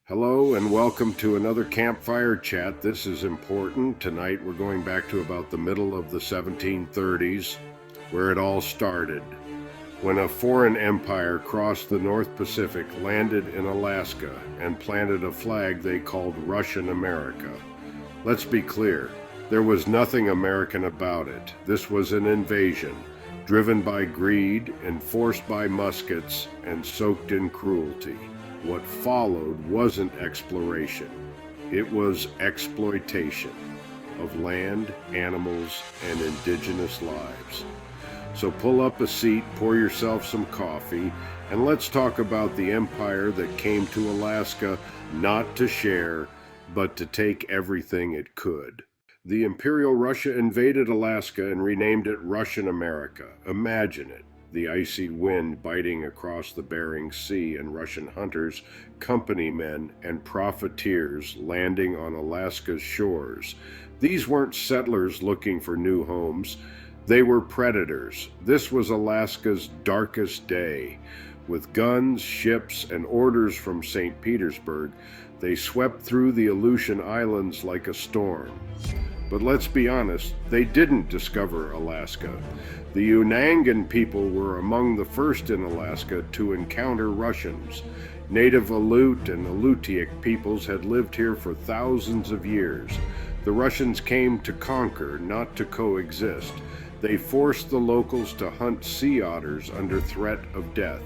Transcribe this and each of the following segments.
Hello and welcome to another campfire chat. This is important. Tonight we're going back to about the middle of the 1730s, where it all started, when a foreign empire crossed the North Pacific, landed in Alaska, and planted a flag they called Russian America. Let's be clear, there was nothing American about it. This was an invasion, driven by greed, enforced by muskets, and soaked in cruelty. What followed wasn't exploration, it was exploitation of land, animals, and indigenous lives. So pull up a seat, pour yourself some coffee, and let's talk about the empire that came to Alaska not to share, but to take everything it could. The Imperial Russia invaded Alaska and renamed it Russian America. Imagine it. The icy wind biting across the Bering Sea and Russian hunters, company men, and profiteers landing on Alaska's shores. These weren't settlers looking for new homes. They were predators. This was Alaska's darkest day. With guns, ships, and orders from St. Petersburg, they swept through the Aleutian Islands like a storm. But let's be honest, they didn't discover Alaska. The Unangan people were among the first in Alaska to encounter Russians. Native Aleut and Aleutian peoples had lived here for thousands of years. The Russians came to conquer, not to coexist. They forced the locals to hunt sea otters under threat of death.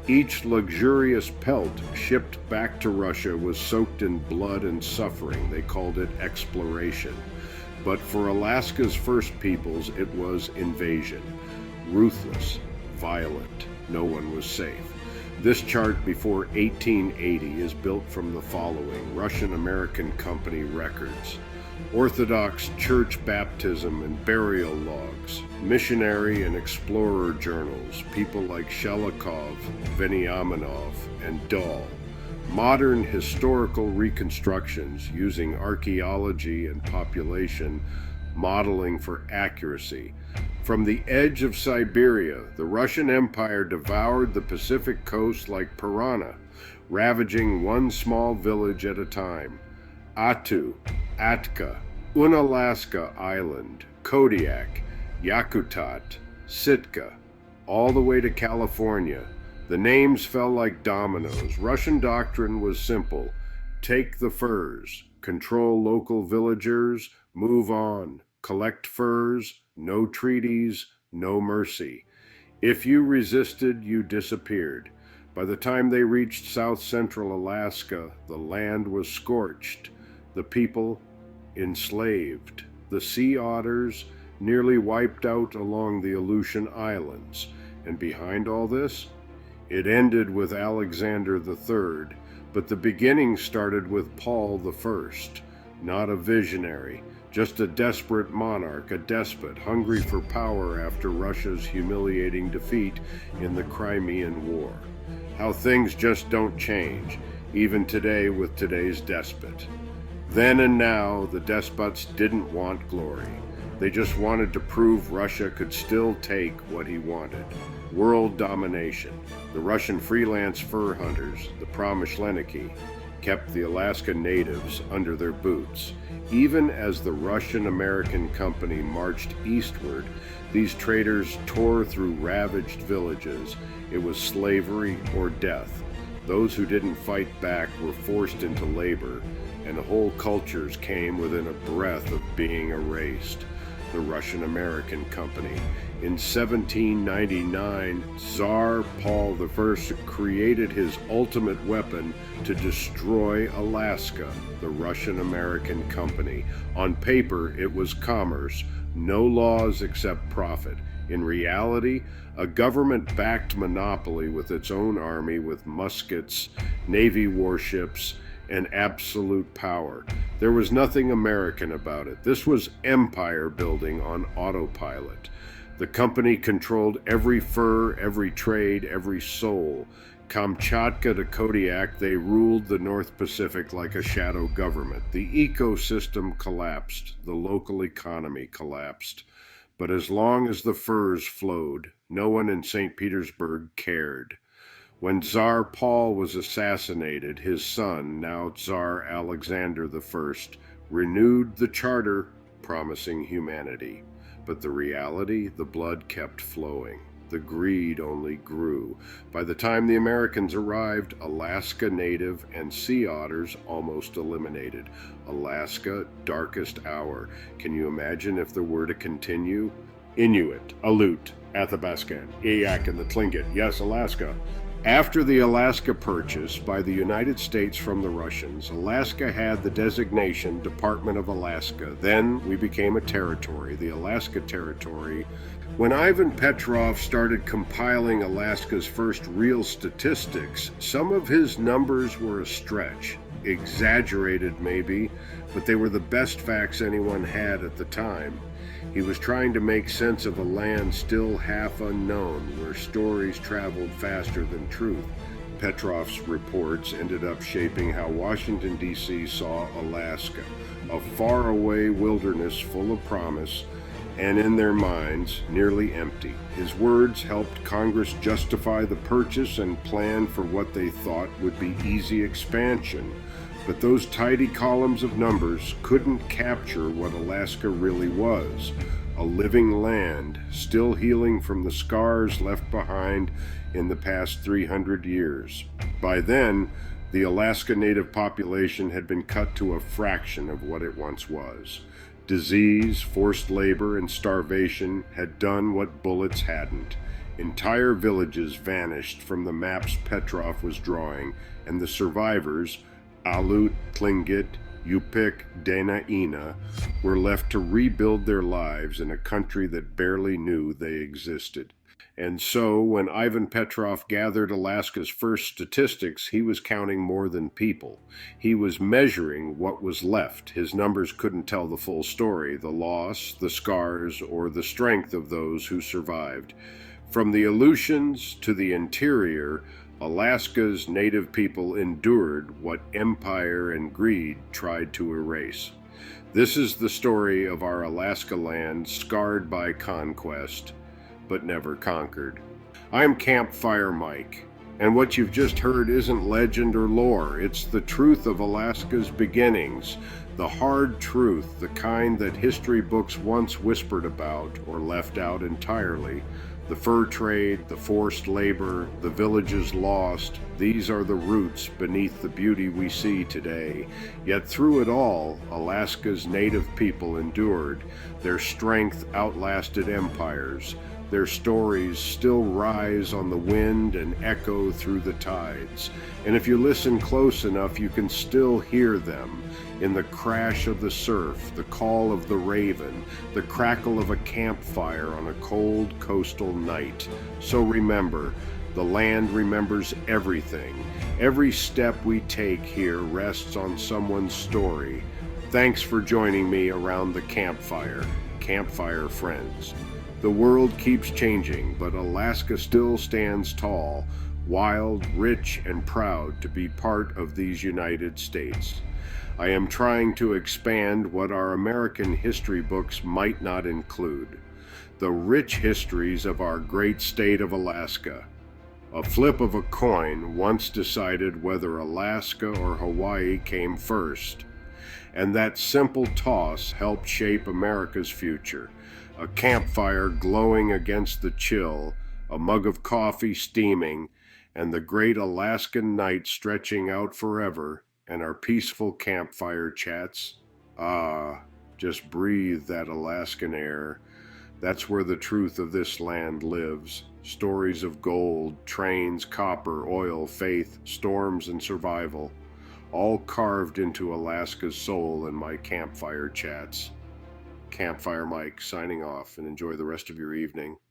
Each luxurious pelt shipped back to Russia was soaked in blood and suffering. They called it exploration. But for Alaska's first peoples, it was invasion. Ruthless, violent, no one was safe. This chart before 1880 is built from the following Russian-American Company records: Orthodox church baptism and burial logs, missionary and explorer journals, people like Shelikov, Veniaminov, and Dahl. Modern historical reconstructions using archaeology and population modeling for accuracy. From the edge of Siberia, the Russian Empire devoured the Pacific coast like piranha, ravaging one small village at a time. Atu, Atka, Unalaska Island, Kodiak, Yakutat, Sitka, all the way to California. The names fell like dominoes. Russian doctrine was simple: take the furs, control local villagers, move on, collect furs, no treaties, no mercy. If you resisted, you disappeared. By the time they reached south central Alaska, the land was scorched, the people enslaved, the sea otters nearly wiped out along the Aleutian Islands. And behind all this, it ended with Alexander III, but the beginning started with Paul I, not a visionary, just a desperate monarch, a despot, hungry for power after Russia's humiliating defeat in the Crimean War. How things just don't change, even today with today's despot. Then and now, the despots didn't want glory. They just wanted to prove Russia could still take what he wanted: world domination. The Russian freelance fur hunters, the Promyshleniki, kept the Alaska natives under their boots. Even as the Russian-American Company marched eastward, these traders tore through ravaged villages. It was slavery or death. Those who didn't fight back were forced into labor, and whole cultures came within a breath of being erased. The Russian-American Company. In 1799, Tsar Paul I created his ultimate weapon to destroy Alaska, the Russian-American Company. On paper, it was commerce, no laws except profit. In reality, a government-backed monopoly with its own army with muskets, Navy warships, and absolute power. There was nothing American about it. This was empire building on autopilot. The company controlled every fur, every trade, every soul. Kamchatka to Kodiak, they ruled the North Pacific like a shadow government. The ecosystem collapsed. The local economy collapsed. But as long as the furs flowed, no one in St. Petersburg cared. When Tsar Paul was assassinated, his son, now Tsar Alexander I, renewed the charter promising humanity. But the reality, the blood kept flowing. The greed only grew. By the time the Americans arrived, Alaska native and sea otters almost eliminated. Alaska, darkest hour. Can you imagine if there were to continue? Inuit, Aleut, Athabascan, Eyak, and the Tlingit. Yes, Alaska. After the Alaska Purchase by the United States from the Russians, Alaska had the designation Department of Alaska. Then we became a territory, the Alaska Territory. When Ivan Petrov started compiling Alaska's first real statistics, some of his numbers were a stretch. Exaggerated maybe, but they were the best facts anyone had at the time. He was trying to make sense of a land still half unknown, where stories traveled faster than truth. Petrov's reports ended up shaping how Washington, D.C. saw Alaska, a faraway wilderness full of promise, and in their minds, nearly empty. His words helped Congress justify the purchase and plan for what they thought would be easy expansion. But those tidy columns of numbers couldn't capture what Alaska really was, a living land still healing from the scars left behind in the past 300 years. By then, the Alaska Native population had been cut to a fraction of what it once was. Disease, forced labor, and starvation had done what bullets hadn't. Entire villages vanished from the maps Petrov was drawing, and the survivors, Aleut, Tlingit, Yupik, Dena'ina, were left to rebuild their lives in a country that barely knew they existed. And so, when Ivan Petrov gathered Alaska's first statistics, he was counting more than people. He was measuring what was left. His numbers couldn't tell the full story, the loss, the scars, or the strength of those who survived. From the Aleutians to the interior, Alaska's native people endured what empire and greed tried to erase. This is the story of our Alaska land scarred by conquest, but never conquered. I'm Campfire Mike, and what you've just heard isn't legend or lore. It's the truth of Alaska's beginnings, the hard truth, the kind that history books once whispered about or left out entirely. The fur trade, the forced labor, the villages lost, these are the roots beneath the beauty we see today. Yet through it all, Alaska's native people endured. Their strength outlasted empires. Their stories still rise on the wind and echo through the tides. And if you listen close enough, you can still hear them. In the crash of the surf, the call of the raven, the crackle of a campfire on a cold coastal night. So remember, the land remembers everything. Every step we take here rests on someone's story. Thanks for joining me around the campfire, campfire friends. The world keeps changing, but Alaska still stands tall, wild, rich, and proud to be part of these United States. I am trying to expand what our American history books might not include. The rich histories of our great state of Alaska. A flip of a coin once decided whether Alaska or Hawaii came first. And that simple toss helped shape America's future. A campfire glowing against the chill, a mug of coffee steaming, and the great Alaskan night stretching out forever, and our peaceful campfire chats. Just breathe that Alaskan air. That's where the truth of this land lives. Stories of gold, trains, copper, oil, faith, storms, and survival, all carved into Alaska's soul in my campfire chats. Campfire Mike signing off, and enjoy the rest of your evening.